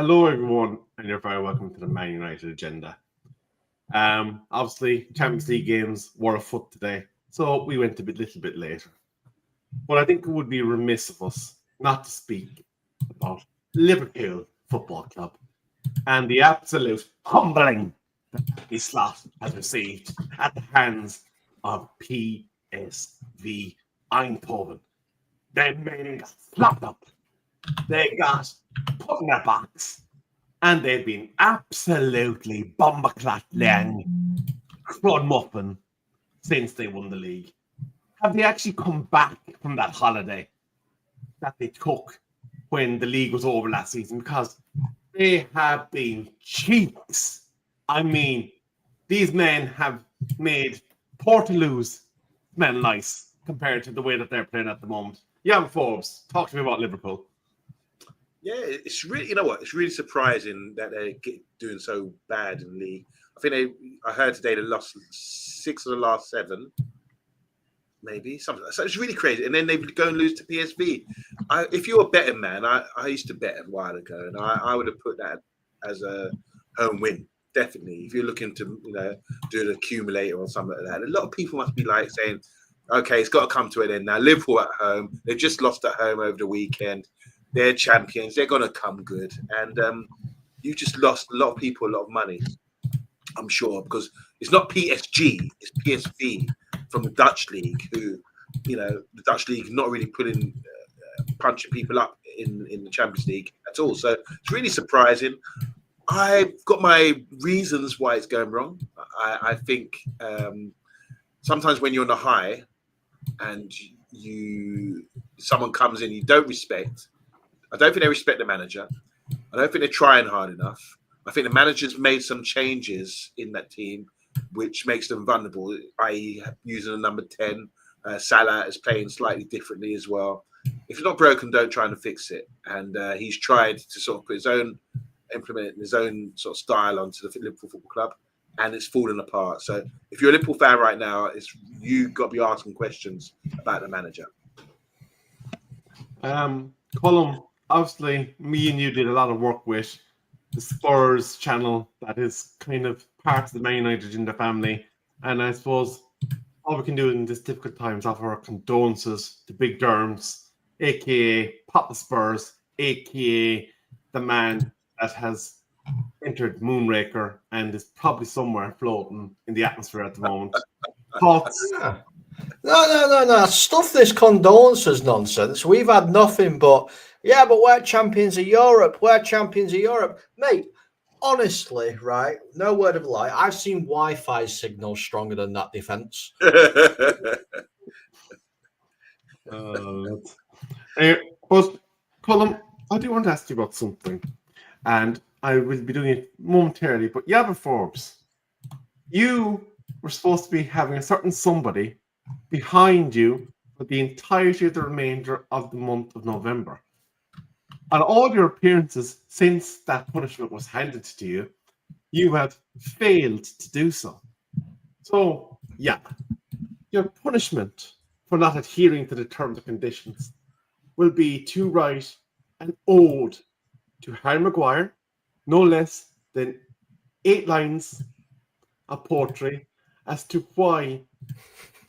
Hello, everyone, and you're very welcome to the Man United Agenda. Obviously, Champions League games were afoot today, so we went a little bit later. But I think it would be remiss of us not to speak about Liverpool Football Club and the absolute humbling that the slot has received at the hands of PSV Eindhoven. Their men got flopped up. They got put in their box. And they've been absolutely bomberclat-lang, crud-muffin since they won the league. Have they actually come back from that holiday that they took when the league was over last season? Because they have been cheeks. I mean, these men have made Portaloos smell nice compared to the way that they're playing at the moment. Yeah, Forbes, talk to me about Liverpool. Yeah, it's really, you know what? It's really surprising that they're doing so bad in the league. I heard today they lost 6 of the last 7, maybe something. So it's really crazy. And then they would go and lose to PSV. If you're a betting man, I used to bet a while ago, and I would have put that as a home win. Definitely, if you're looking to do an accumulator or something like that. A lot of people must be like saying, "Okay, it's got to come to an end now." Liverpool at home, they just lost at home over the weekend. They're champions. They're going to come good. And you just lost a lot of people a lot of money, I'm sure, because it's not PSG, it's PSV from the Dutch league who, the Dutch league not really punching people up in the Champions League at all. So it's really surprising. I've got my reasons why it's going wrong. I think sometimes when you're on a high and someone comes in you don't respect, I don't think they respect the manager. I don't think they're trying hard enough. I think the manager's made some changes in that team, which makes them vulnerable, i.e. using a number 10. Salah is playing slightly differently as well. If it's not broken, don't try and fix it. And he's tried to sort of implement his own sort of style onto the Liverpool Football Club, and it's fallen apart. So if you're a Liverpool fan right now, you've got to be asking questions about the manager. Colm, obviously, me and you did a lot of work with the Spurs channel that is kind of part of the Man United in the family. And I suppose all we can do in this difficult times offer our condolences to Big Derms, a.k.a. Papa Spurs, a.k.a. the man that has entered Moonraker and is probably somewhere floating in the atmosphere at the moment. Thoughts? No. Stuff this condolences nonsense. We've had nothing but, but we're champions of Europe. We're champions of Europe. Mate, honestly, right? No word of a lie. I've seen Wi-Fi signals stronger than that defense. But, Colm, I do want to ask you about something. And I will be doing it momentarily. But Yabba Forbes, you were supposed to be having a certain somebody behind you for the entirety of the remainder of the month of November. On all your appearances since that punishment was handed to you, you have failed to do so. So, your punishment for not adhering to the terms and conditions will be to write an ode to Harry Maguire, no less than 8 lines of poetry as to why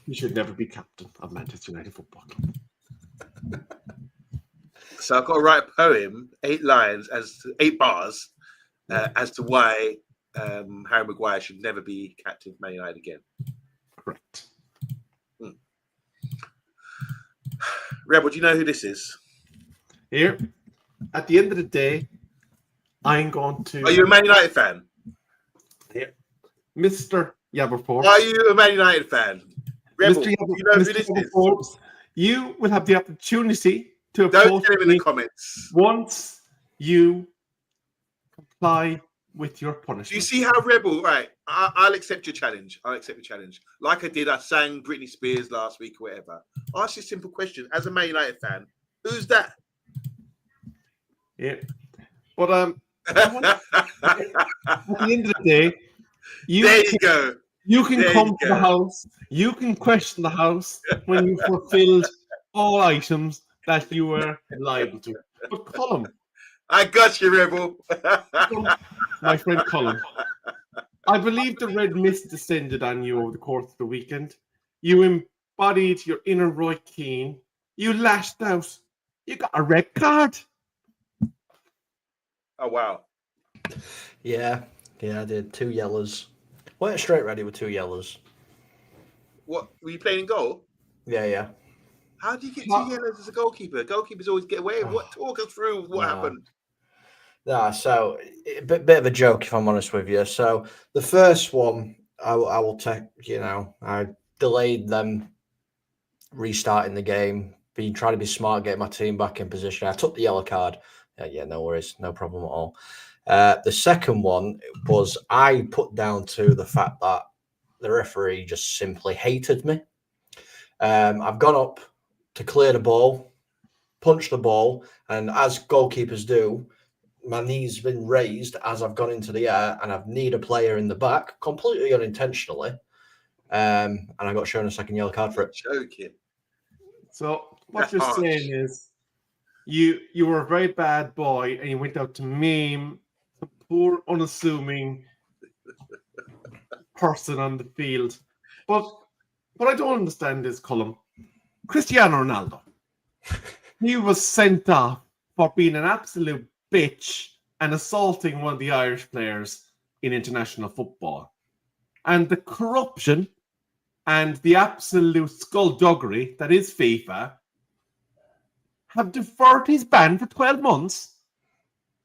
he should never be captain of Manchester United Football Club. So I've got to write a poem, 8 lines, 8 bars, as to why Harry Maguire should never be captain of Man United again. Correct. Rebel, do you know who this is? Here, at the end of the day, I'm going to... Are you a Man United fan? Here, Mr. Yabberforce. Are you a Man United fan? Rebel, Mr. you know who this is? You will have the opportunity to don't tell him in the comments once you comply with your punishment. Do you see how Rebel? Right, I'll accept your challenge. Like I did, I sang Britney Spears last week or whatever. Ask you a simple question. As a Man United fan, who's that? Yeah, but at the end of the day, you can come to the house. You can question the house when you fulfilled all items that you were liable to. But Colm, I got you, Rebel. My friend Colin, I believe the red mist descended on you over the course of the weekend. You embodied your inner Roy Keane. You lashed out. You got a red card. Oh, wow. Yeah, I did 2 yellows. Went straight ready with 2 yellows. What, were you playing in goal? Yeah. How do you get 2 yellows as a goalkeeper? Goalkeepers always get away. What? Talk us through what happened. Nah, so a bit of a joke, if I'm honest with you. So the first one, I will take, I delayed them restarting the game, been trying to be smart, getting my team back in position. I took the yellow card. Yeah, no worries, no problem at all. The second one was I put down to the fact that the referee just simply hated me. I've gone up to clear the ball, punch the ball, and as goalkeepers do, my knee's been raised as I've gone into the air, and I've kneed a player in the back completely unintentionally. And I got shown a second yellow card for it. Joking. So what That's you're harsh. saying is you were a very bad boy and you went out to maim a poor, unassuming person on the field. But what I don't understand is, Colin, Cristiano Ronaldo. He was sent off for being an absolute bitch and assaulting one of the Irish players in international football. And the corruption and the absolute skullduggery that is FIFA have deferred his ban for 12 months.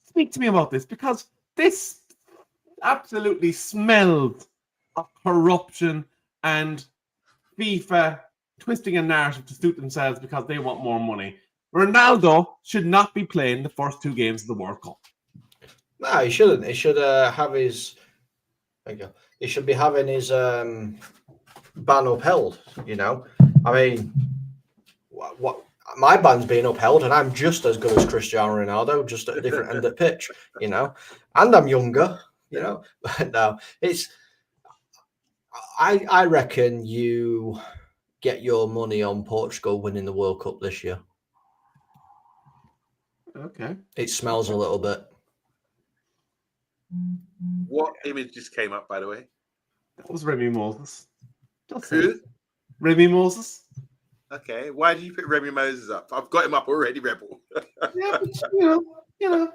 Speak to me about this, because this absolutely smelled of corruption and FIFA twisting a narrative to suit themselves because they want more money. Ronaldo should not be playing the first 2 games of the World Cup. No, he shouldn't. He should have his. There you go. He should be having his ban upheld. I mean, what my ban's being upheld, and I'm just as good as Cristiano Ronaldo, just at a different end of the pitch. And I'm younger. No, it's. I reckon you get your money on Portugal winning the World Cup this year. Okay. It smells a little bit. What image just came up, by the way? That was Remy Moses. Who? Remy Moses. Okay. Why did you put Remy Moses up? I've got him up already, Rebel. Yeah, but,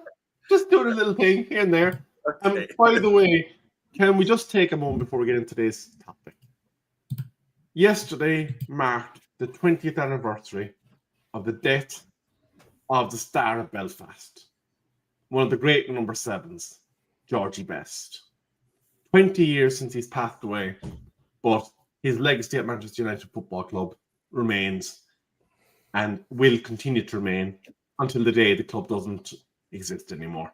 just doing a little thing here and there. Okay. By the way, can we just take a moment before we get into today's topic? Yesterday marked the 20th anniversary of the death of the star of Belfast, one of the great number 7s, Georgie Best. 20 years since he's passed away, but his legacy at Manchester United Football Club remains and will continue to remain until the day the club doesn't exist anymore.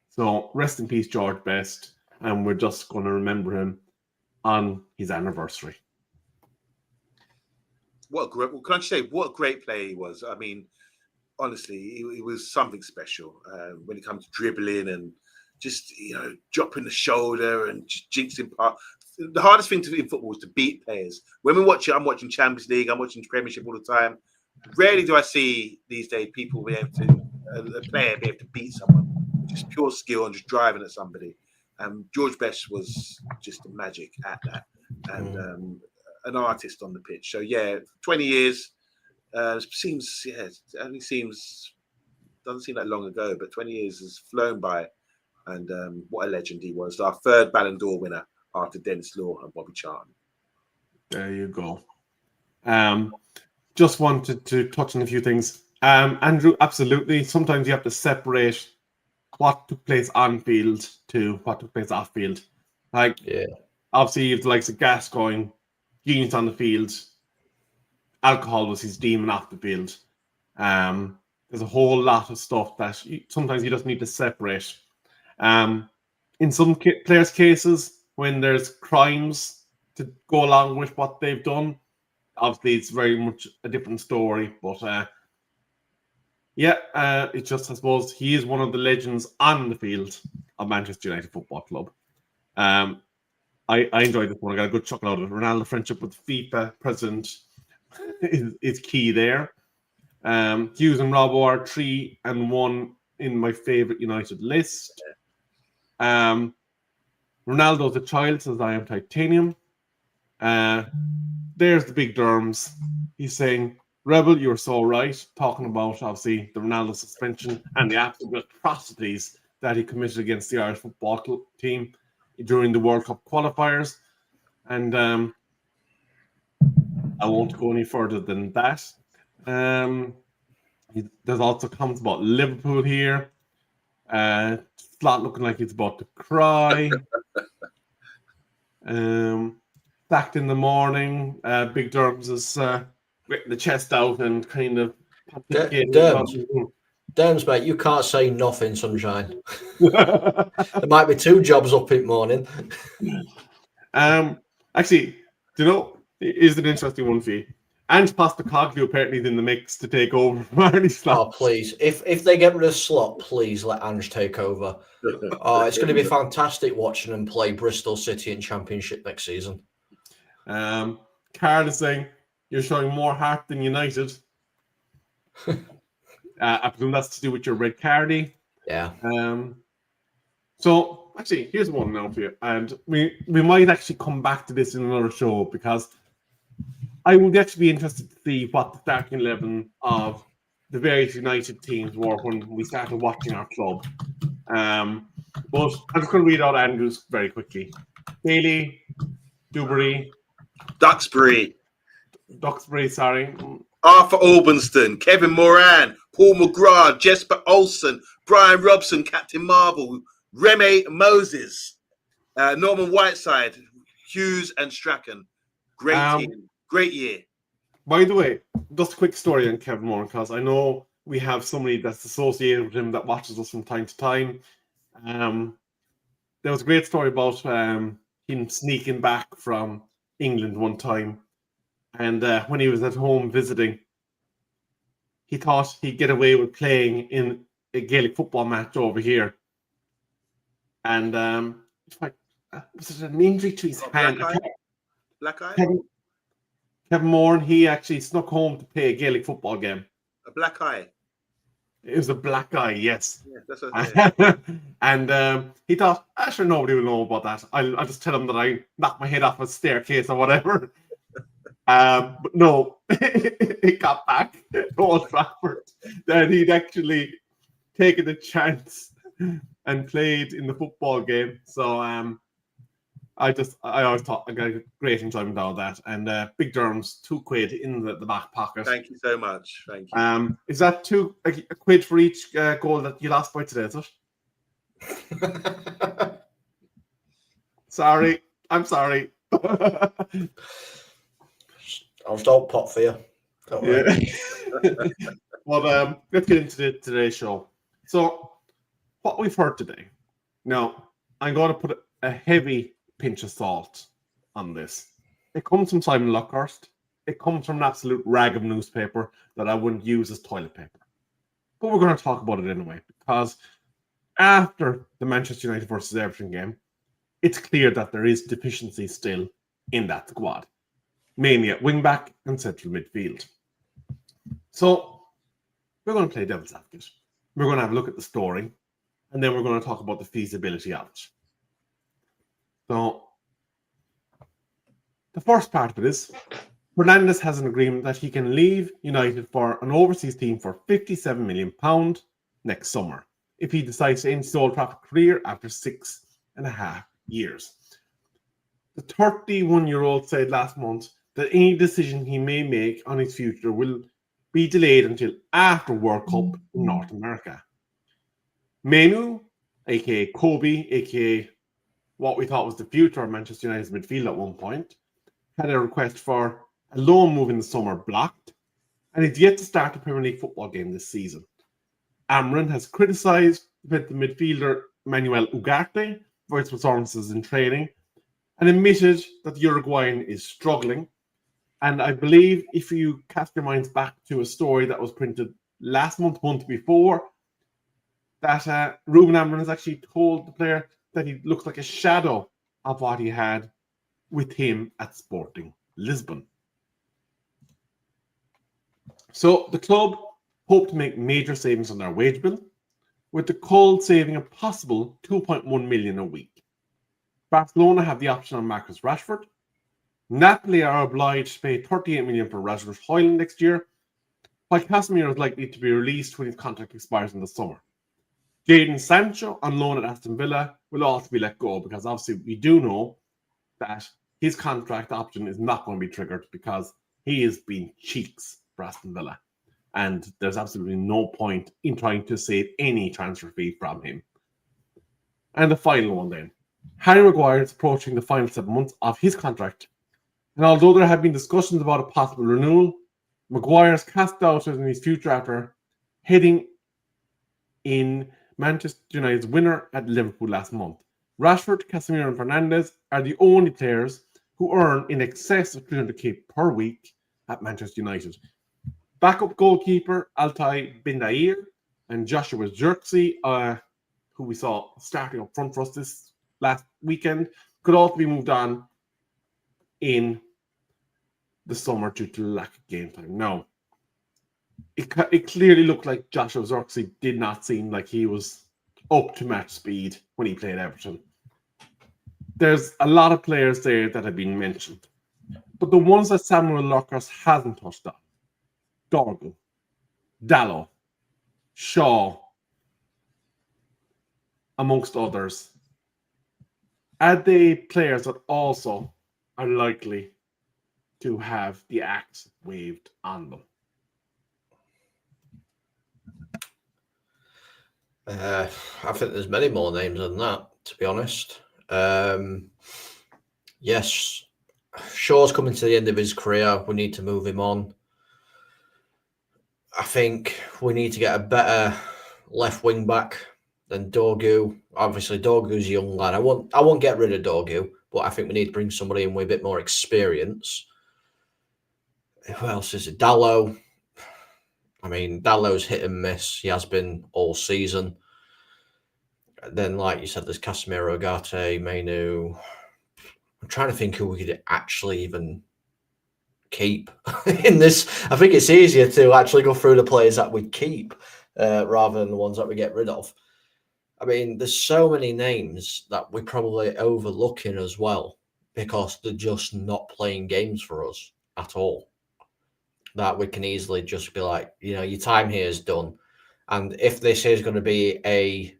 So rest in peace, George Best, and we're just going to remember him on his anniversary. Can I just say what a great player he was? I mean, honestly, he was something special when it comes to dribbling and just dropping the shoulder and just jinxing part. The hardest thing to do in football is to beat players. When I'm watching Champions League, I'm watching Premiership all the time. Rarely do I see these days people be able to a player be able to beat someone, just pure skill and just driving at somebody. George Best was just magic at that, and an artist on the pitch. So 20 years doesn't seem that long ago, but 20 years has flown by, and what a legend he was. Our 3rd Ballon d'Or winner after Dennis Law and Bobby Charlton. There you go. Just wanted to touch on a few things. Andrew, absolutely. Sometimes you have to separate what took place on field to what took place off field. Obviously, you have the likes of Gascoigne, genius on the field. Alcohol was his demon off the field. There's a whole lot of stuff that sometimes you just need to separate. In some players' cases, when there's crimes to go along with what they've done, obviously it's very much a different story. But it's just, I suppose, he is one of the legends on the field of Manchester United Football Club. I enjoyed this one. I got a good chuckle out of it. Ronaldo friendship with the FIFA president is key there. Hughes and Robbo are 3 and 1 in my favourite United list. Ronaldo's a child, says I am titanium. There's the big Derms. He's saying, Rebel, you're so right. Talking about, obviously, the Ronaldo suspension and the absolute atrocities that he committed against the Irish football team during the World Cup qualifiers. And I won't go any further than that. There's also comments about Liverpool here. Slot looking like he's about to cry. Sacked in the morning. Big Derms is getting the chest out and kind of Derms, mate, you can't say nothing, sunshine. There might be 2 jobs up in the morning. Actually, do you know, is an interesting one for you. Ange Postecoglou apparently is in the mix to take over from Arne Slot. Oh, please. If they get rid of Slot, please let Ange take over. Oh, it's going to be fantastic watching them play Bristol City in Championship next season. Carl is saying, you're showing more heart than United. I presume that's to do with your red cardy. Yeah. So, actually, here's one now for you. And we might actually come back to this in another show because I would actually be interested to see what the starting 11 of the various United teams were when we started watching our club. But I'm just going to read out Andrews very quickly. Daly, Dewberry, Duxbury, sorry. Arthur Albenston, Kevin Moran, Paul McGrath, Jesper Olsen, Brian Robson, Captain Marvel, Remy Moses, Norman Whiteside, Hughes and Strachan. Great team. Great year. By the way, just a quick story on Kevin Moran, because I know we have somebody that's associated with him that watches us from time to time. There was a great story about him sneaking back from England one time. And when he was at home visiting, he thought he'd get away with playing in a Gaelic football match over here. And was it an injury to his hand? Black eye? Kevin Moran, he actually snuck home to play a Gaelic football game. A black eye. It was a black eye, yes. Yeah, that's what and he thought, sure, nobody will know about that. I'll just tell him that I knocked my head off a staircase or whatever. But no, he got back to Old Trafford that he'd actually taken a chance and played in the football game. So I always thought I got a great enjoyment out of that. And Big Derms, £2 in the back pocket. Thank you so much. Thank you. Is that a quid for each goal that you lost by today, is it? Sorry. I'm sorry. I'll start pot for you. Don't worry. Well, let's get into today's show. So, what we've heard today. Now, I'm going to put a heavy pinch of salt on this. It comes from Simon Luckhurst. It comes from an absolute rag of newspaper that I wouldn't use as toilet paper. But we're going to talk about it anyway, because after the Manchester United versus Everton game, it's clear that there is deficiency still in that squad, mainly at wing-back and central midfield. So we're going to play devil's advocate. We're going to have a look at the story, and then we're going to talk about the feasibility of it. So the first part of it is Fernandes has an agreement that he can leave United for an overseas team for £57 million next summer if he decides to end his Old Trafford career after 6.5 years. The 31-year-old said last month that any decision he may make on his future will be delayed until after World Cup in North America. Menu, aka Kobe, aka what we thought was the future of Manchester United's midfield at one point, had a request for a loan move in the summer blocked, and is yet to start a Premier League football game this season. Amran has criticised the midfielder Manuel Ugarte for his performances in training and admitted that the Uruguayan is struggling. And I believe if you cast your minds back to a story that was printed last month before, that Ruben Amran has actually told the player that he looks like a shadow of what he had with him at Sporting Lisbon. So the club hope to make major savings on their wage bill, with the cold saving a possible 2.1 million a week. Barcelona have the option on Marcus Rashford. Napoli are obliged to pay 38 million for Rasmus Højlund next year, while Casemiro is likely to be released when his contract expires in the summer. Jadon Sancho, on loan at Aston Villa, will also be let go because obviously we do know that his contract option is not going to be triggered because he has been cheeks for Aston Villa. And there's absolutely no point in trying to save any transfer fee from him. And the final one then. Harry Maguire is approaching the final 7 months of his contract. And although there have been discussions about a possible renewal, Maguire has cast doubt on his future after heading in Manchester United's winner at Liverpool last month. Rashford, Casemiro and Fernandes are the only players who earn in excess of 300k per week at Manchester United. Backup goalkeeper Altay Bendair and Joshua Zirkzee, who we saw starting up front for us this last weekend, could also be moved on in the summer due to lack of game time. Now, it clearly looked like Joshua Zirkzee did not seem like he was up to match speed when he played Everton. There's a lot of players there that have been mentioned, but the ones that Samuel Lockers hasn't touched on: Dorgu, Dalot, Shaw, amongst others. Are they players that also are likely to have the axe waved on them? I think there's many more names than that, to be honest. Yes, Shaw's coming to the end of his career. We need to move him on. I think we need to get a better left wing back than Dorgu. Obviously, Dorgu's a young lad. I won't get rid of Dorgu, but I think we need to bring somebody in with a bit more experience. Who else is it? Dalot. I mean, Dallow's hit and miss. He has been all season. Then, like you said, there's Casemiro, Ugarte, Mainu. I'm trying to think who we could actually even keep in this. I think it's easier to actually go through the players that we keep rather than the ones that we get rid of. I mean, there's so many names that we're probably overlooking as well because they're just not playing games for us at all. That we can easily just be like, your time here is done. And if this is going to be a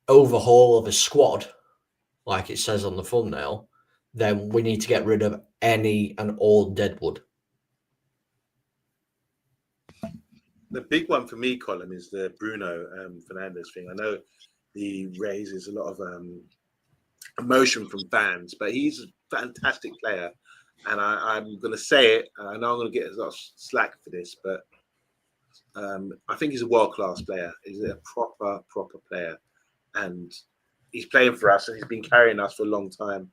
overhaul of a squad, like it says on the thumbnail, then we need to get rid of any and all deadwood. The big one for me, Colin, is the Bruno Fernandes thing. I know he raises a lot of emotion from fans, but he's a fantastic player. And I'm going to say it. I know I'm going to get a lot of slack for this, but I think he's a world-class player. He's a proper player. And he's playing for us, and he's been carrying us for a long time.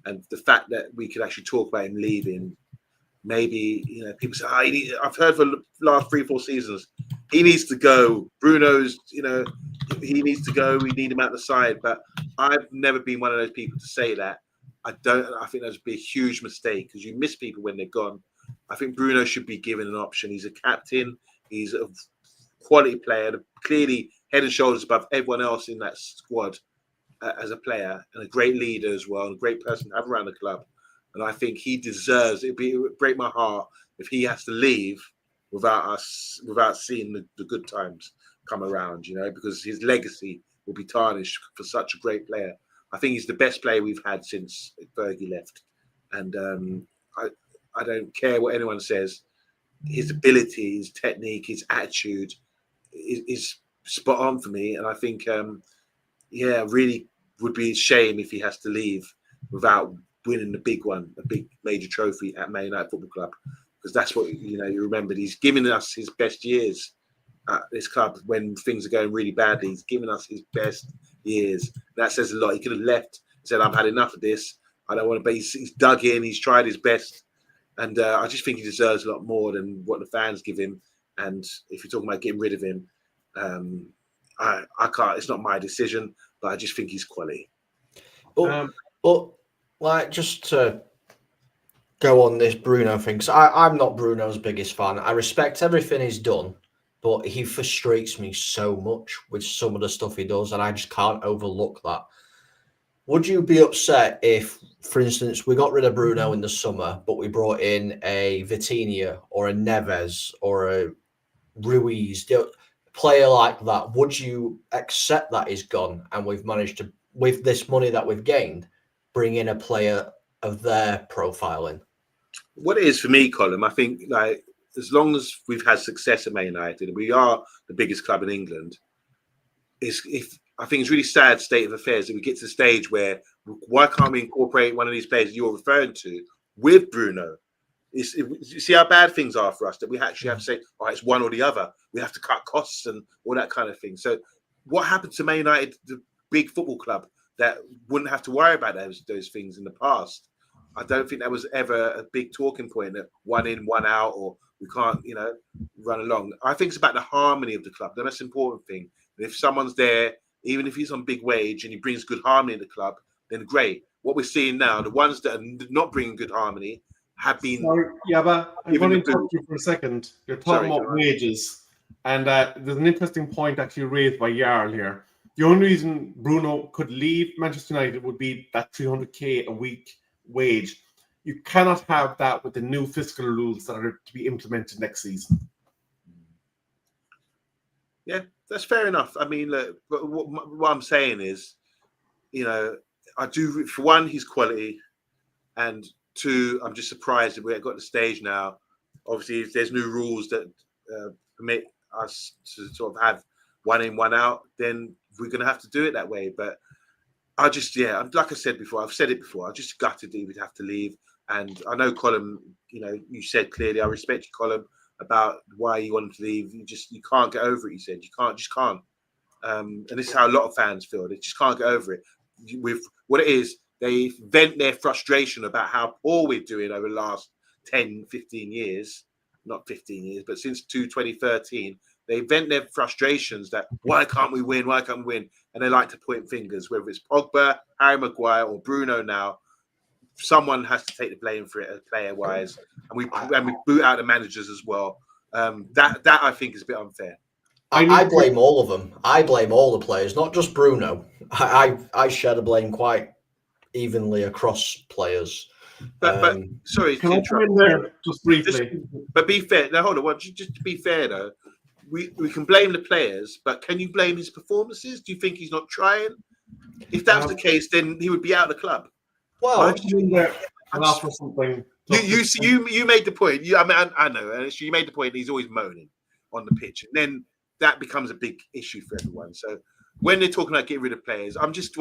And the fact that we could actually talk about him leaving, maybe, people say, I've heard for the last 3-4 seasons, he needs to go. Bruno's, he needs to go. We need him out the side. But I've never been one of those people to say that. I think that would be a huge mistake because you miss people when they're gone. I think Bruno should be given an option. He's a captain. He's a quality player, clearly head and shoulders above everyone else in that squad as a player, and a great leader as well, and a great person to have around the club. And I think he deserves it. It would break my heart if he has to leave without seeing the good times come around, because his legacy will be tarnished for such a great player. I think he's the best player we've had since Fergie left. And I don't care what anyone says. His ability, his technique, his attitude is spot on for me. And I think, really would be a shame if he has to leave without winning the big one, a big major trophy at Man United Football Club. Because that's what, you remember. He's given us his best years at this club when things are going really badly. He's given us his best years. That says a lot. He could have left, said, I've had enough of this. I don't want to be. He's dug in. He's tried his best. And I just think he deserves a lot more than what the fans give him. And if you're talking about getting rid of him, I can't. It's not my decision, but I just think he's quality. But like, just to go on this Bruno thing, because I'm not Bruno's biggest fan. I respect everything he's done, but he frustrates me so much with some of the stuff he does, and I just can't overlook that. Would you be upset if, for instance, we got rid of Bruno in the summer, but we brought in a Vitinha or a Neves or a Ruiz, a player like that? Would you accept that he's gone and we've managed to, with this money that we've gained, bring in a player of their profiling? What it is for me, Colin, I think like as long as we've had success at Man United, and we are the biggest club in England, I think it's really sad state of affairs that we get to the stage where why can't we incorporate one of these players you're referring to with Bruno? You see how bad things are for us, that we actually have to say, oh, it's one or the other. We have to cut costs and all that kind of thing. So what happened to Man United, the big football club that wouldn't have to worry about those things in the past? I don't think that was ever a big talking point, that one in, one out, or we can't, run along. I think it's about the harmony of the club. The most important thing. And if someone's there, even if he's on big wage and he brings good harmony in the club, then great. What we're seeing now, the ones that are not bringing good harmony have been... Sorry, yeah, but I'm going to interrupt you for a second. You're talking about wages. And there's an interesting point actually raised by Jarl here. The only reason Bruno could leave Manchester United would be that 300k a week wage. You cannot have that with the new fiscal rules that are to be implemented next season. Yeah, that's fair enough. I mean, look, but what I'm saying is, I do, for one, he's quality, and two, I'm just surprised that we've got to the stage now. Obviously, if there's new rules that permit us to sort of have one in, one out, then we're going to have to do it that way. But I just, like I said before, I've said it before, I just gutted that he would have to leave. And I know, Colin, you said clearly, I respect you, Colin, about why you want him to leave. You can't get over it, you said. You just can't. And this is how a lot of fans feel. They just can't get over it. With what it is, they vent their frustration about how poor we're doing over the last 10, 15 years. Not 15 years, but since 2013. They vent their frustrations that why can't we win? Why can't we win? And they like to point fingers, whether it's Pogba, Harry Maguire, or Bruno now. Someone has to take the blame for it, player-wise, and we boot out the managers as well. That I think is a bit unfair. I blame all of them. I blame all the players, not just Bruno. I share the blame quite evenly across players. But sorry, can I come in there just briefly? But be fair. Now hold on. Just to be fair though, we can blame the players, but can you blame his performances? Do you think he's not trying? If that was the case, then he would be out of the club. Well, I'll come in there and offer something. You made the point. I know, and you made the point. He's always moaning on the pitch, and then that becomes a big issue for everyone. So when they're talking about getting rid of players, I'm just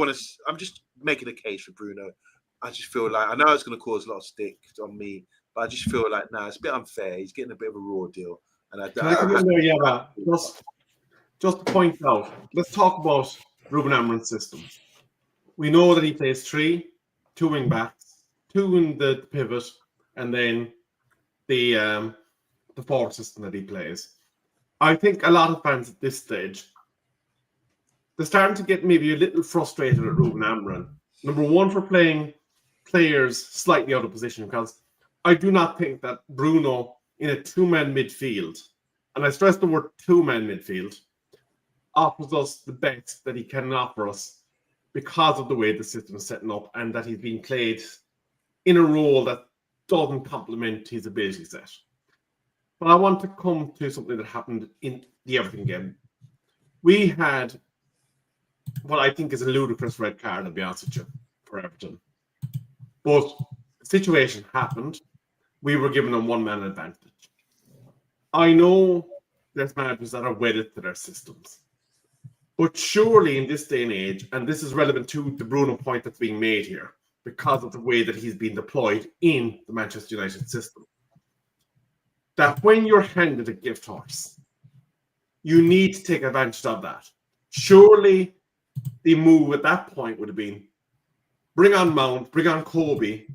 making a case for Bruno. I just feel like, I know it's going to cause a lot of stick on me, but I just feel like it's a bit unfair. He's getting a bit of a raw deal, and just to point out, let's talk about Ruben Amorim's system. We know that he plays 3, 2 wing backs, 2 in the pivot, and then the forward system that he plays. I think a lot of fans at this stage, they're starting to get maybe a little frustrated at Ruben Amorim. Number one, for playing players slightly out of position, because I do not think that Bruno in a 2-man midfield, and I stress the word 2-man midfield, offers us the best that he can offer us because of the way the system is setting up and that he's being played in a role that doesn't complement his ability set. But I want to come to something that happened in the Everton game. We had what I think is a ludicrous red card, I'll be honest with you, for Everton. But the situation happened. We were given a 1-man advantage. I know there's managers that are wedded to their systems. But surely in this day and age, and this is relevant to the Bruno point that's being made here, because of the way that he's been deployed in the Manchester United system, that when you're handed a gift horse, you need to take advantage of that. Surely the move at that point would have been bring on Mount, bring on Kobe,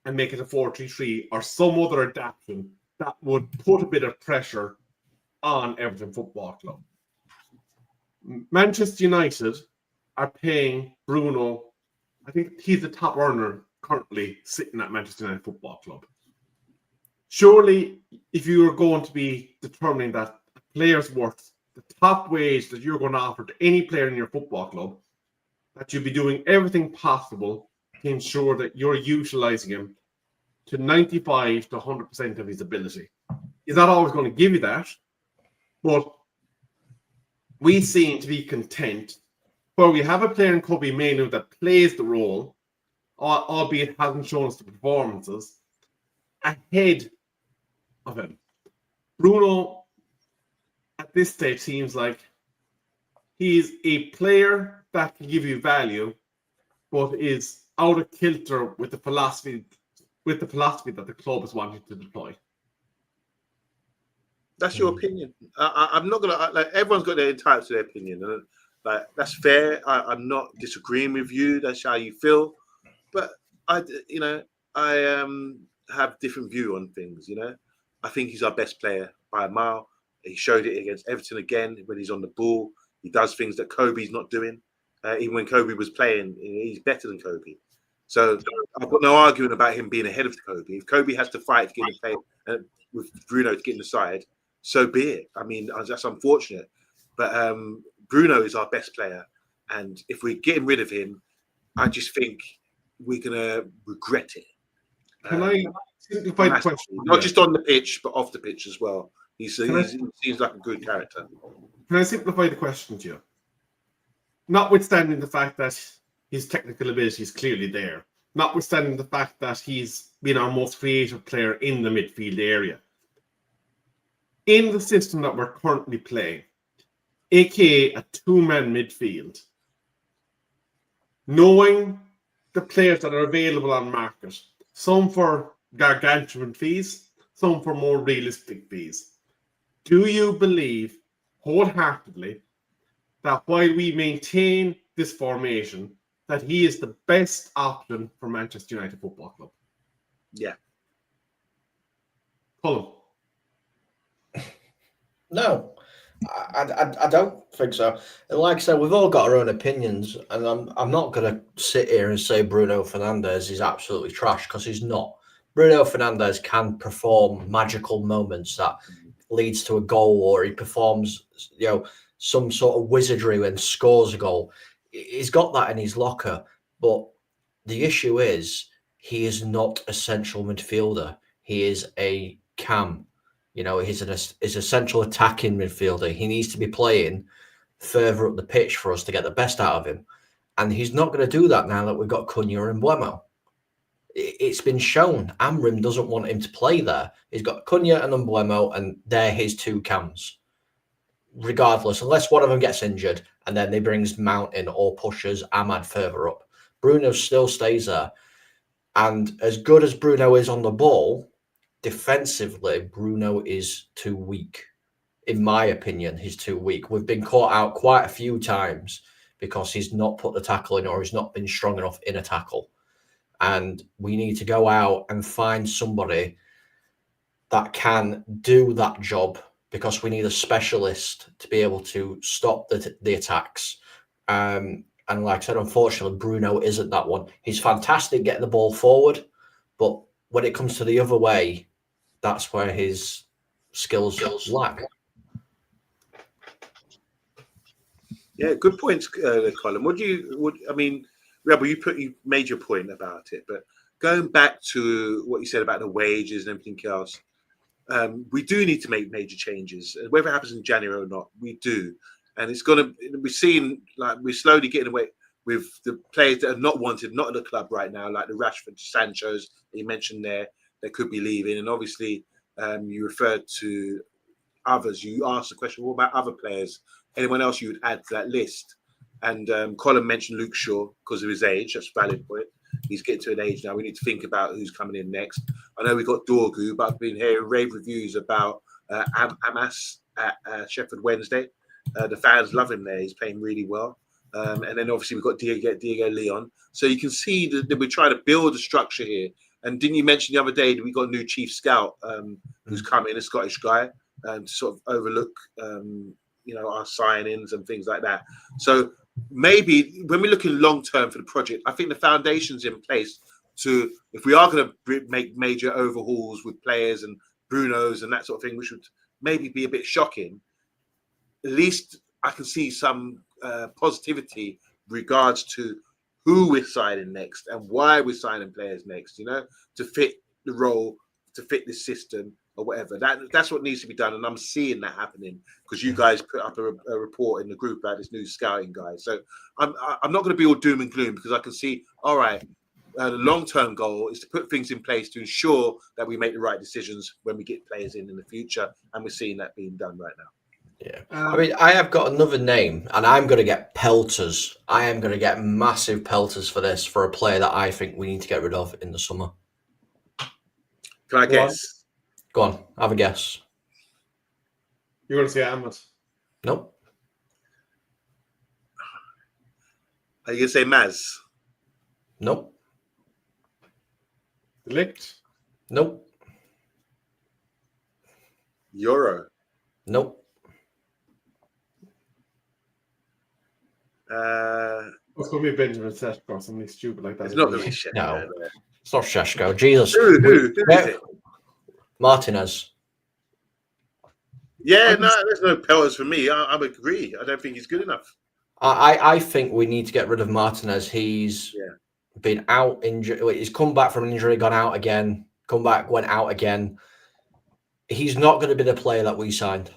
and make it a 4-3-3 or some other adaptation that would put a bit of pressure on Everton Football Club. Manchester United are paying Bruno, I think he's the top earner currently sitting at Manchester United Football Club. Surely, if you are going to be determining that a player's worth the top wage that you're going to offer to any player in your football club, that you'll be doing everything possible to ensure that you're utilizing him to 95 to 100% of his ability. He's not always going to give you that, but we seem to be content where we have a player in Kobbie Mainoo that plays the role, albeit hasn't shown us the performances, ahead of him. Bruno, at this stage, seems like he's a player that can give you value, but is out of kilter with the philosophy that the club is wanting to deploy. That's your opinion. I'm not gonna like. Everyone's got their entitled to their opinion, and like that's fair. I'm not disagreeing with you. That's how you feel, but I have different view on things. I think he's our best player by a mile. He showed it against Everton again when he's on the ball. He does things that Kobe's not doing. Even when Kobe was playing, he's better than Kobe. So I've got no argument about him being ahead of Kobe. If Kobe has to fight to get in the play with Bruno to get in the side, so be it. I mean, that's unfortunate. But Bruno is our best player. And if we're getting rid of him, I just think we're going to regret it. Can I simplify the question? Not just on the pitch, but off the pitch as well. He seems like a good character. Can I simplify the question to you? Notwithstanding the fact that his technical ability is clearly there, notwithstanding the fact that he's been our most creative player in the midfield area, in the system that we're currently playing, aka a two-man midfield, knowing the players that are available on market, some for gargantuan fees, some for more realistic fees, do you believe wholeheartedly that while we maintain this formation, that he is the best option for Manchester United Football Club? Yeah. Colin? No, I don't think so. And like I said, we've all got our own opinions, and I'm not going to sit here and say Bruno Fernandes is absolutely trash, because he's not. Bruno Fernandes can perform magical moments that leads to a goal, or he performs, some sort of wizardry and scores a goal. He's got that in his locker, but the issue is he is not a central midfielder. He is a cam. He's a central attacking midfielder. He needs to be playing further up the pitch for us to get the best out of him. And he's not going to do that now that we've got Cunha and Mbeumo. It's been shown Amrim doesn't want him to play there. He's got Cunha and Mbeumo, and they're his two cams. Regardless, unless one of them gets injured, and then they brings Mount in or pushes Ahmad further up. Bruno still stays there. And as good as Bruno is on the ball, defensively, Bruno is too weak. In my opinion, he's too weak. We've been caught out quite a few times because he's not put the tackle in, or he's not been strong enough in a tackle. And we need to go out and find somebody that can do that job, because we need a specialist to be able to stop the attacks. And like I said, unfortunately, Bruno isn't that one. He's fantastic getting the ball forward, but when it comes to the other way, that's where his skills lack. Yeah, good points, Colin. Rebel, you made your point about it, but going back to what you said about the wages and everything else, we do need to make major changes. Whether it happens in January or not, we do. And we're slowly getting away with the players that are not wanted, not at the club right now, like the Rashford, Sanchos that you mentioned there, that could be leaving. And obviously, you referred to others. You asked the question, what about other players? Anyone else you would add to that list? And Colin mentioned Luke Shaw because of his age. That's a valid point. He's getting to an age now. We need to think about who's coming in next. I know we've got Dorgu, but I've been hearing rave reviews about Amas at Sheffield Wednesday. The fans love him there. He's playing really well. And then obviously we've got Diego Leon. So you can see that we're trying to build a structure here. And didn't you mention the other day that we got a new chief scout who's coming, a Scottish guy, to sort of overlook our signings and things like that. So maybe when we're looking long term for the project, I think the foundation's in place to, if we are going to make major overhauls with players and Brunos and that sort of thing, which would maybe be a bit shocking, at least I can see some positivity regards to who we're signing next and why we're signing players next, to fit the role, to fit the system or whatever. That's what needs to be done. And I'm seeing that happening because you guys put up a report in the group about this new scouting guy. So I'm not going to be all doom and gloom because I can see, all right, the long-term goal is to put things in place to ensure that we make the right decisions when we get players in the future. And we're seeing that being done right now. Yeah. I mean, I have got another name, and I'm going to get pelters. I am going to get massive pelters for this, for a player that I think we need to get rid of in the summer. Can I guess? Go on, have a guess. You're going to say Ahmed? Nope. Are you going to say Maz? Nope. De Ligt? Nope. Euro? Nope. It's going to be Benjamin Sesko or something stupid like that. It's not going to be shit. No. It's not Sheshko. Jesus. Who is it? Martinez. Yeah, no, there's no pelters for me. I agree. I don't think he's good enough. I think we need to get rid of Martinez. He's been out injured. He's come back from an injury, gone out again, come back, went out again. He's not going to be the player that we signed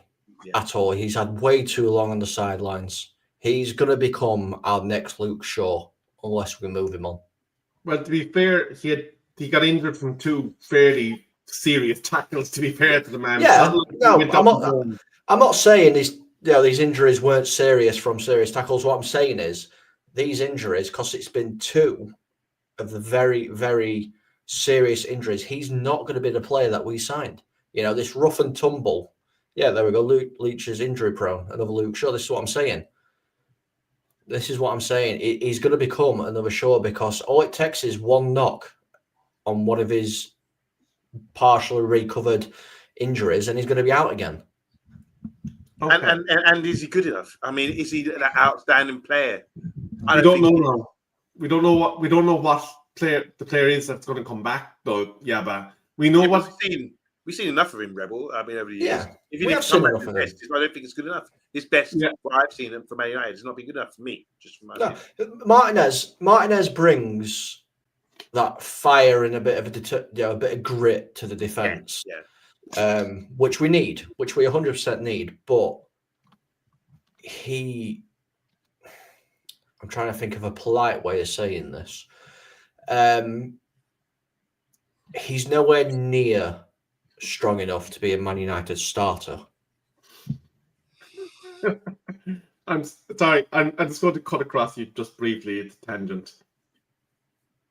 at all. He's had way too long on the sidelines. He's going to become our next Luke Shaw unless we move him on. Well, to be fair, he got injured from 2 fairly serious tackles, to be fair to the man. Yeah, I'm not saying these injuries weren't serious from serious tackles. What I'm saying is these injuries, because it's been 2 of the very, very serious injuries, he's not going to be the player that we signed. This rough and tumble. Yeah, there we go. Leach is injury prone. Another Luke Shaw. This is what I'm saying. He's going to become another Shaw because all it takes is one knock on one of his partially recovered injuries and he's going to be out again. Okay. And is he good enough? I mean, is he an outstanding player? We don't know now. We don't know what player the player is that's going to come back though. Yeah, but we know what we've seen enough of him, Rebel. I mean, over the years. Yeah, if he didn't come back the best, I don't think it's good enough. His best, what I've seen him from Man United, has not been good enough for me. Just from my opinion. Martinez brings that fire and a bit of grit to the defense, which we need, which we 100% need. But I'm trying to think of a polite way of saying this. He's nowhere near strong enough to be a Man United starter. I'm sorry. I'm just going to cut across you just briefly. It's a tangent.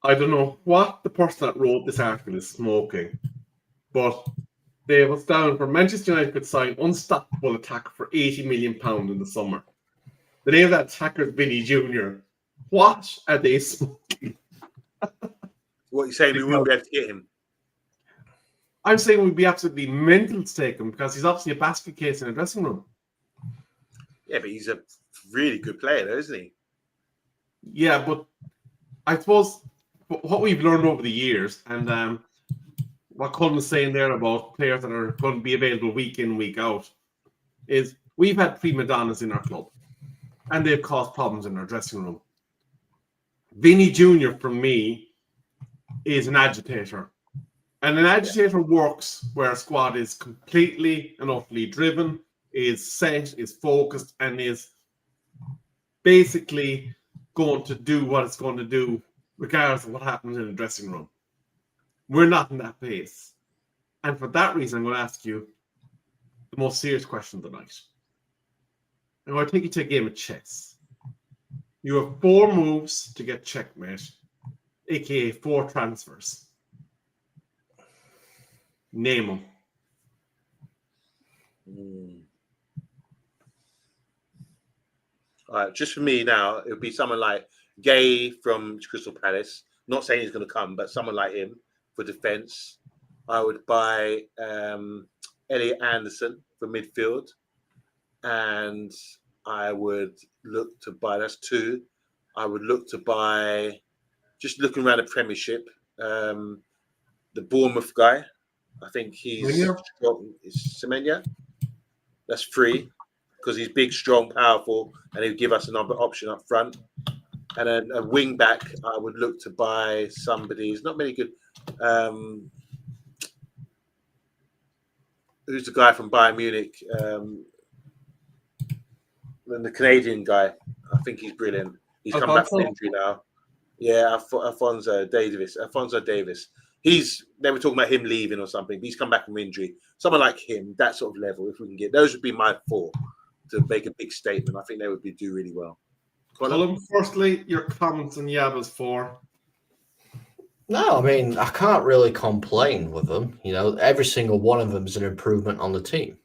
I don't know what the person that wrote this article is smoking, but they was down for Manchester United could sign unstoppable attacker for £80 million in the summer. The name of that attacker is Vinny Jr. What are they smoking? What you're saying? We wouldn't be able to get him. I'm saying we'd be absolutely mental to take him because he's obviously a basket case in a dressing room. Yeah, but he's a really good player, though, isn't he? Yeah, but I suppose what we've learned over the years, and what Colin was saying there about players that are going to be available week in, week out, is we've had prima donnas in our club, and they've caused problems in our dressing room. Vinny Jr., for me, is an agitator. And an agitator works where a squad is completely and utterly driven, is set, is focused, and is basically going to do what it's going to do regardless of what happens in the dressing room. We're not in that place. And for that reason, I'm going to ask you the most serious question tonight. I'm going to take you to a game of chess. You have 4 moves to get checkmate, aka 4 transfers. Name them. All right, just for me now, it would be someone like Gay from Crystal Palace. Not saying he's going to come, but someone like him for defence. I would buy Elliot Anderson for midfield. And I would look to buy, that's 2. I would look to buy, just looking around the Premiership, the Bournemouth guy. I think he's Semenya. That's 3. because he's big, strong, powerful, and he'll give us another option up front. And then a wing back, I would look to buy somebody. There's not many good. Who's the guy from Bayern Munich? The Canadian guy. I think he's brilliant. He's come back from injury now. Yeah, Alphonso Davies. They were talking about him leaving or something, but he's come back from injury. Someone like him, that sort of level, if we can get those, would be my 4 to make a big statement. I think they would do really well. Colin, firstly, your comments on Yaba's 4. No, I mean, I can't really complain with them. You know, every single one of them is an improvement on the team.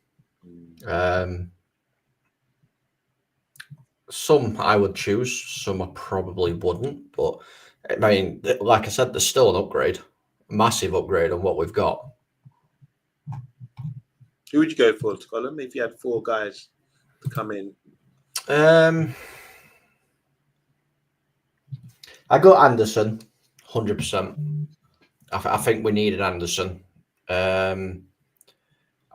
Some I would choose, some I probably wouldn't. But, I mean, like I said, there's still an upgrade, a massive upgrade on what we've got. Who would you go for, Colin, if you had 4 guys to come in? I go Anderson, 100%. I think we needed Anderson. I'll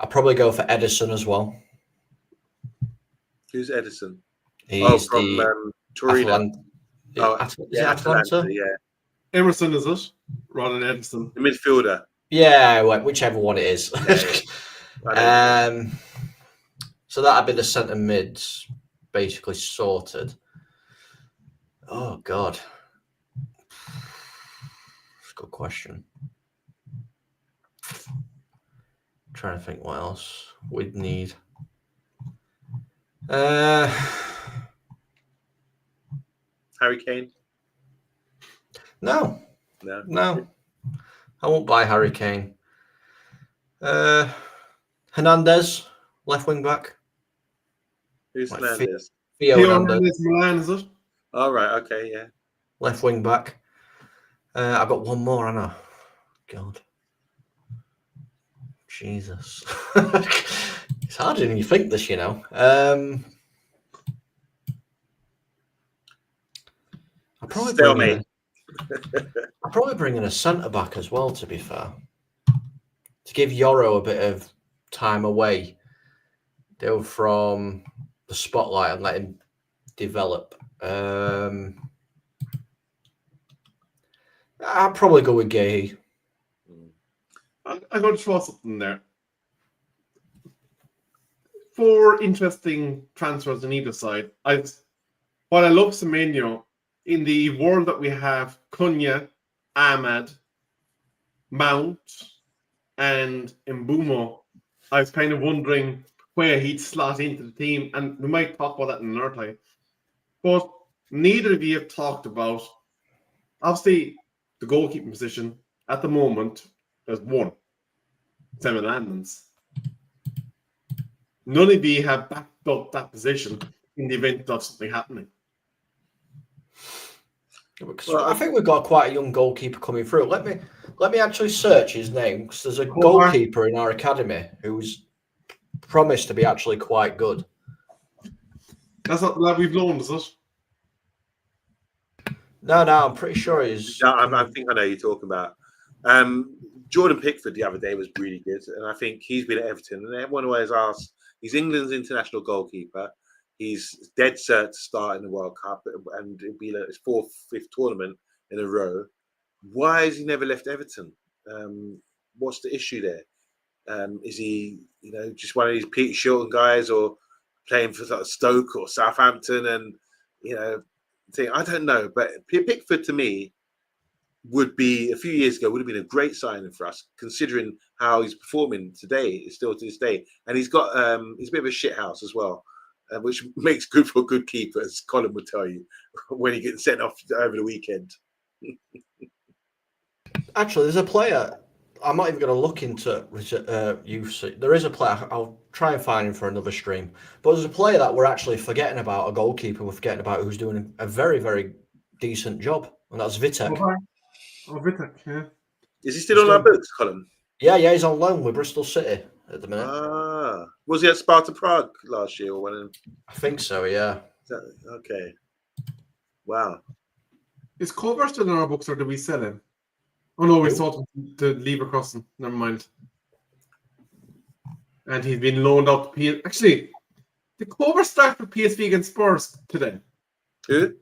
probably go for Edison as well. Who's Edison? He's from Torino. Atalanta? Yeah. Emerson, is it? Rather than Edison. The midfielder. Yeah, whichever one it is. So that'd be the centre mids basically sorted. Oh, God. That's a good question. I'm trying to think what else we'd need. Harry Kane? No. I won't buy Harry Kane. Hernandez, left wing back. Who's Hernandez? Theo Hernandez. Milan, is it? All right. Okay. Yeah. Left wing back. I've got one more, Anna. God. Jesus. It's harder than you think this, you know. I'll probably bring in a centre back as well, to be fair. To give Yoro a bit of time away. Go from the spotlight and let him develop. I'll probably go with Gay. I'm going to throw something there. 4 interesting transfers on either side. While I love Semenyo, in the world that we have Cunha, Ahmad, Mount, and Mbumo, I was kind of wondering where he'd slot into the team, and we might talk about that in another time. But neither of you have talked about, obviously, the goalkeeping position. At the moment, there's one, Simon Landmans. None of you have backed up that position in the event of something happening. Well, I think we've got quite a young goalkeeper coming through. Let me actually search his name, because there's a goalkeeper in our academy who's promised to be actually quite good. That's not the lad we've loaned, is it? No, I'm pretty sure he's. No, I think I know who you're talking about. Jordan Pickford the other day was really good, and I think he's been at Everton. And everyone always asks, he's England's international goalkeeper. He's dead cert to start in the World Cup, and it'll be like his 4th, 5th tournament in a row. Why has he never left Everton? What's the issue there? Is he, just one of these Peter Shilton guys, or playing for Stoke or Southampton? And I don't know. But Pickford to me would be, a few years ago, would have been a great signing for us, considering how he's performing today, still to this day. And he's got he's a bit of a shit house as well. Which makes good for good keeper, as Colin would tell you, when he gets sent off over the weekend. Actually, there's a player. I'm not even going to look into youth. There is a player. I'll try and find him for another stream. But there's a player that we're actually forgetting about, a goalkeeper we're forgetting about, who's doing a very, very decent job, and that's Vitek. Vitek, yeah. Is he still on our books, Colin? Yeah, he's on loan with Bristol City at the minute. Was he at Sparta Prague last year or when? I think so, yeah. Okay. Wow. Is Culver still in our books, or did we sell him? Oh no, we sold him to Leverkusen. Never mind. And he's been loaned out to PSV. Actually, Did Clover start for PSV against Spurs today? Who?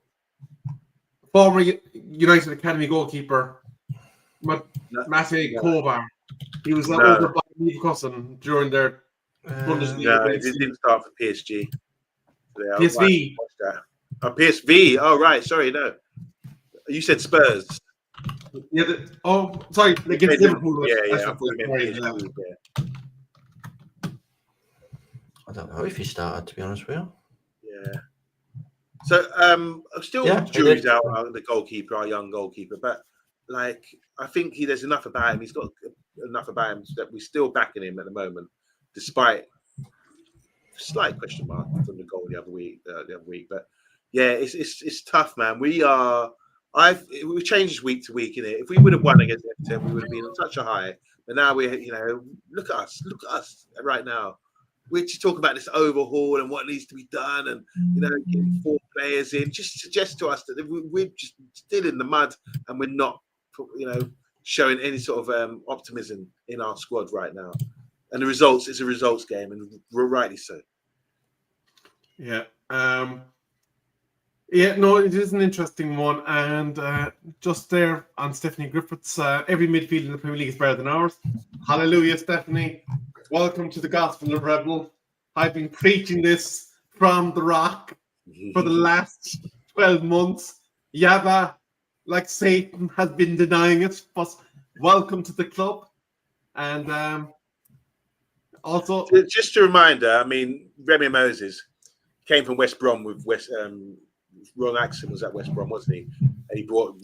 Former United Academy goalkeeper No. Matej No. Kovar. He was No. over by Leverkusen during their Bundesliga. No, he didn't start for PSG. Yeah, PSV. watch that. Oh, PSV. Oh, right. Sorry, no. You said Spurs. Yeah. Sorry. Against Liverpool. Yeah. That's I what- thought you meant sorry, PSG. Yeah. I don't know if he started, to be honest with you. Yeah. So still Yeah, he jury's did. out on the goalkeeper, our young goalkeeper, but like I think there's enough about him. He's got enough about him that we're still backing him at the moment, despite slight question mark from the goal the other week. But yeah, it's tough, man. We've changed week to week in it. If we would have won against Everton, we would have been on such a high. But now look at us right now. We're just talking about this overhaul and what needs to be done, and getting 4 players in. Just suggest to us that we're just still in the mud and we're not, showing any sort of optimism in our squad right now. And the results, it's a results game, and rightly so. Yeah. No, it is an interesting one. And just there on Stephanie Griffiths, every midfield in the Premier League is better than ours. Hallelujah, Stephanie. Welcome to the Gospel of Rebel. I've been preaching this from the rock for the last 12 months. Yaba, like Satan, has been denying it, but welcome to the club. And also... Just a reminder, I mean, Remy Moses came from West Brom with Ron Axon was at West Brom, wasn't he? And he brought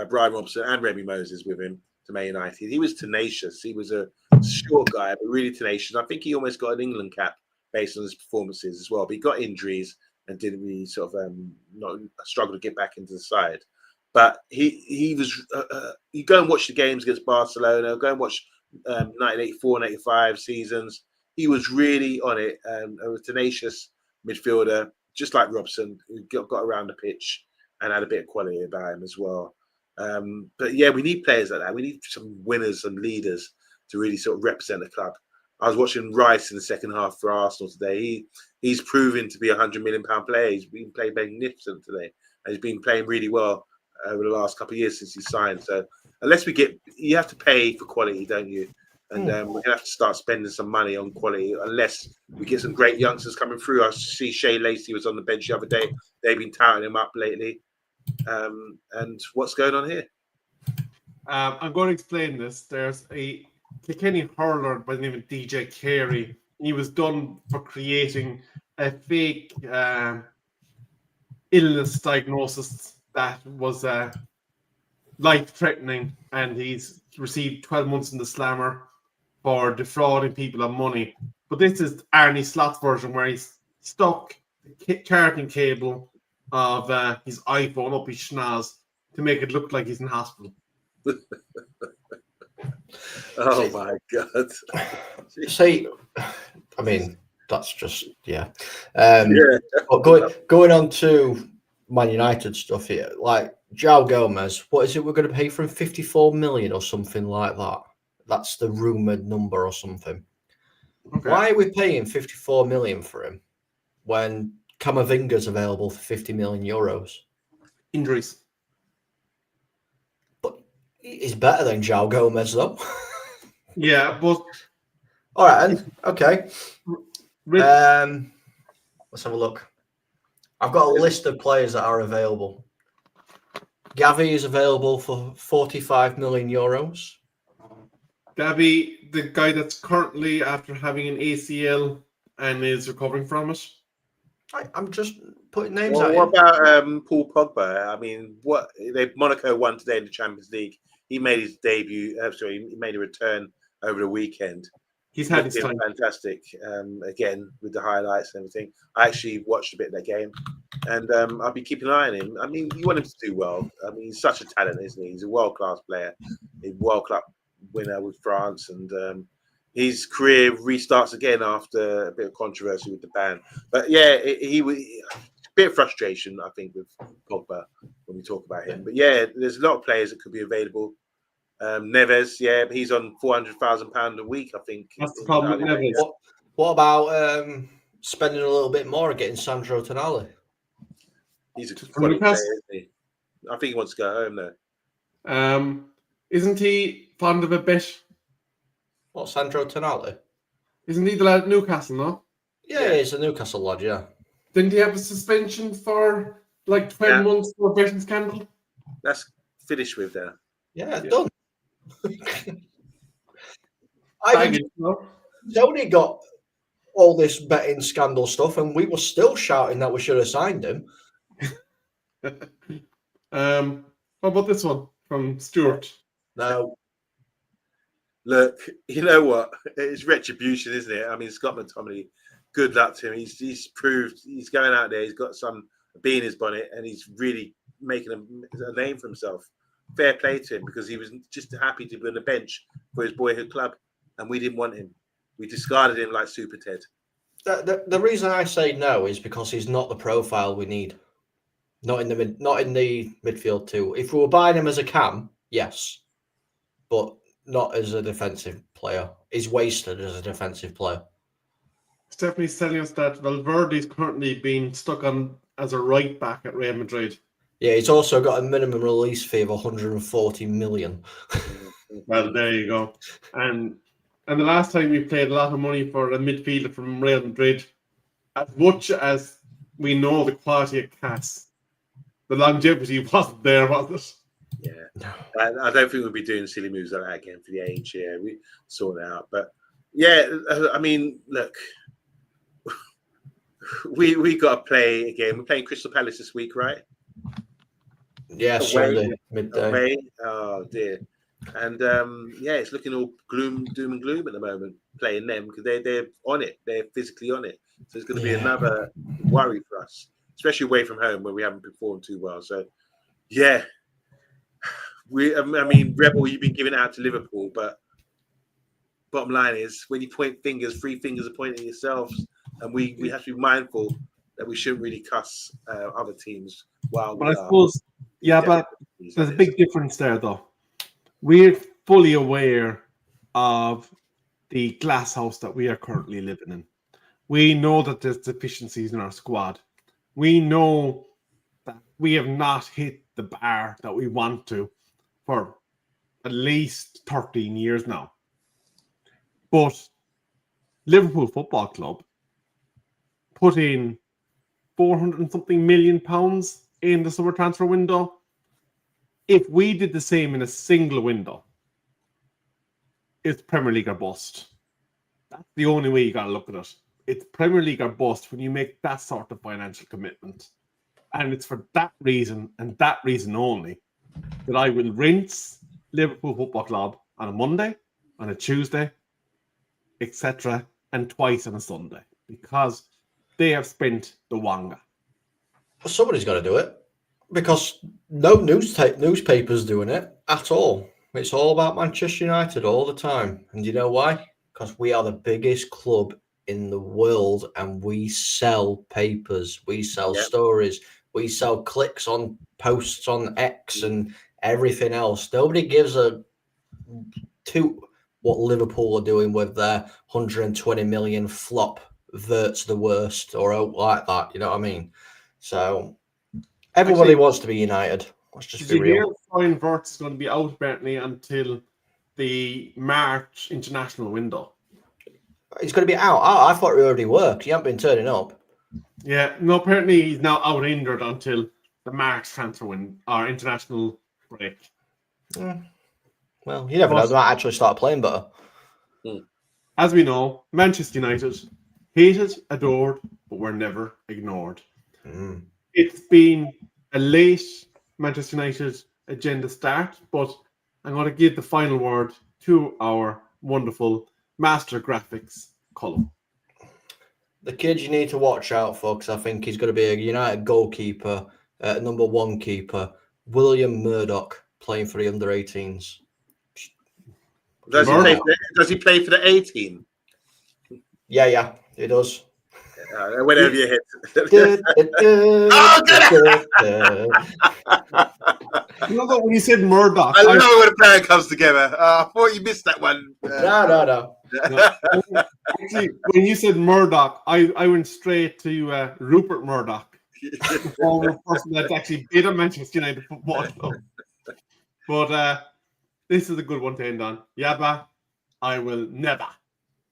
Brian Robson and Remy Moses with him to Man United. He was tenacious. He was a short guy, but really tenacious. I think he almost got an England cap based on his performances as well. But he got injuries and didn't really sort of not struggle to get back into the side. But he was. You go and watch the games against Barcelona. Go and watch 1984 and 85 seasons. He was really on it. A tenacious midfielder, just like Robson, who got around the pitch and had a bit of quality about him as well. But yeah, we need players like that. We need some winners, some leaders to really sort of represent the club. I was watching Rice in the second half for Arsenal today. He's proven to be a £100 million player. He's been playing magnificent today, and he's been playing really well over the last couple of years since he signed. So unless you have to pay for quality, don't you? And we're gonna have to start spending some money on quality unless we get some great youngsters coming through. I see Shea Lacey was on the bench the other day. They've been touting him up lately. And what's going on here? I'm going to explain this. There's a Kilkenny hurler by the name of DJ Carey. He was done for creating a fake illness diagnosis that was life-threatening, and he's received 12 months in the slammer for defrauding people of money. But this is Arnie Slot's version, where he's stuck the charging cable of his iPhone up his schnoz to make it look like he's in hospital. Oh my God. See, I mean, that's just, yeah. But going on to Man United stuff here, like João Gomez, what is it we're going to pay for him? 54 million or something like that? That's the rumoured number or something. Okay. Why are we paying 54 million for him when Camavinga's available for 50 million euros? Injuries. But he's better than João Gomez, though. Yeah, but... All right, then. Okay. Let's have a look. I've got a list of players that are available. Gavi is available for 45 million euros. Gavi, the guy that's currently after having an ACL and is recovering from it. I'm just putting names out. What about Paul Pogba? I mean, Monaco won today in the Champions League. He made his debut. He made a return over the weekend. He's had his time. Fantastic. Again, with the highlights and everything. I actually watched a bit of that game, and I'll be keeping an eye on him. I mean, you want him to do well. I mean, he's such a talent, isn't he? He's a world-class player, a World Cup winner with France, and his career restarts again after a bit of controversy with the ban. But yeah, he was a bit of frustration, I think, with Pogba when we talk about him. But yeah, there's a lot of players that could be available. Neves, yeah, he's on £400,000 a week, I think. That's the problem with Neves. What about spending a little bit more and getting Sandro Tonali. He's a From quality player, Newcastle. isn't he? I think he wants to go home though. Isn't he fond of a bet? What, Sandro Tonali? Isn't he the lad at Newcastle, no? Yeah, he's a Newcastle lad, yeah. Didn't he have a suspension for like 12 months for a betting scandal? That's finished with there. Yeah, Yeah. done. I Baggage, think no? Tony got all this betting scandal stuff, and we were still shouting that we should have signed him. What about this one from Stuart? No, Look, you know what? It's retribution, isn't it? I mean, Scott McTominay, good luck to him. He's proved he's going out there. He's got some bee in his bonnet, and he's really making a name for himself. Fair play to him, because he was just happy to be on the bench for his boyhood club, and we didn't want him. We discarded him like Super Ted. the reason I say no is because he's not the profile we need. Not in the midfield too. If we were buying him as a cam, yes, but not as a defensive player. He's wasted as a defensive player. Stephanie's telling us that Valverde is currently being stuck on as a right back at Real Madrid. Yeah, he's also got a minimum release fee of 140 million. Well, there you go. And the last time we paid a lot of money for a midfielder from Real Madrid, as much as we know the quality of Cass, the longevity wasn't there, was it? Yeah, I don't think we'll be doing silly moves like that again for the age. Yeah, we sort it out. But yeah, I mean, look, we got to play again. We're playing Crystal Palace this week, right? Yeah, Sunday midday. Away. Oh dear. And yeah, it's looking all doom and gloom at the moment playing them, because they're on it. They're physically on it. So it's going to be another worry for us, especially away from home where we haven't performed too well. So yeah. I mean, Rebel, you've been giving it out to Liverpool, but bottom line is, when you point fingers, 3 fingers are pointing at yourselves, and we have to be mindful that we shouldn't really cuss other teams. But I suppose, but there's a big difference there, though. We're fully aware of the glass house that we are currently living in. We know that there's deficiencies in our squad. We know that we have not hit the bar that we want to for at least 13 years now. But Liverpool Football Club put in 400 and something million pounds in the summer transfer window. If we did the same in a single window, it's Premier League or bust. That's the only way you got to look at it. It's Premier League or bust when you make that sort of financial commitment. And it's for that reason, and that reason only, that I will rinse Liverpool Football Club on a Monday, on a Tuesday, etc., and twice on a Sunday, because they have spent the wanga. Somebody's got to do it, because no newspaper's doing it at all. It's all about Manchester United all the time. And you know why? Because we are the biggest club in the world, and we sell papers, we sell stories, we sell clicks on posts on X and everything else. Nobody gives a toot what Liverpool are doing with their 120 million flop. Vert's the worst, or out like that. You know what I mean? So everybody wants to be United. Let's just be real. Fine, Vert's is going to be out apparently until the March international window. He's going to be out. I thought he already worked. He hasn't been turning up. Yeah, no, apparently he's now out injured until the March transfer window or international break. Well, you never know. They might actually start playing better. As we know, Manchester United, hated, adored, but were never ignored. It's been a late Manchester United agenda start, but I'm going to give the final word to our wonderful master graphics column. The kid you need to watch out for, because I think he's going to be a United goalkeeper, number 1 keeper, William Murdoch, playing for the under-18s. Does he play for the A team? Yeah, he does. Whenever you hit. You know what? When you said Murdoch, I love it when a pair comes together. I thought you missed that one. No. actually, when you said Murdoch, I went straight to Rupert Murdoch, the former person that's actually been at Manchester United Football Club. But this is a good one to end on. Yabba, I will never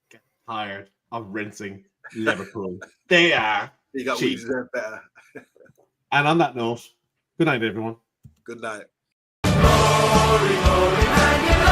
get tired of rinsing Liverpool. They are You got cheap. we deserve better. And on that note, good night, everyone. Good night. Glory, glory, and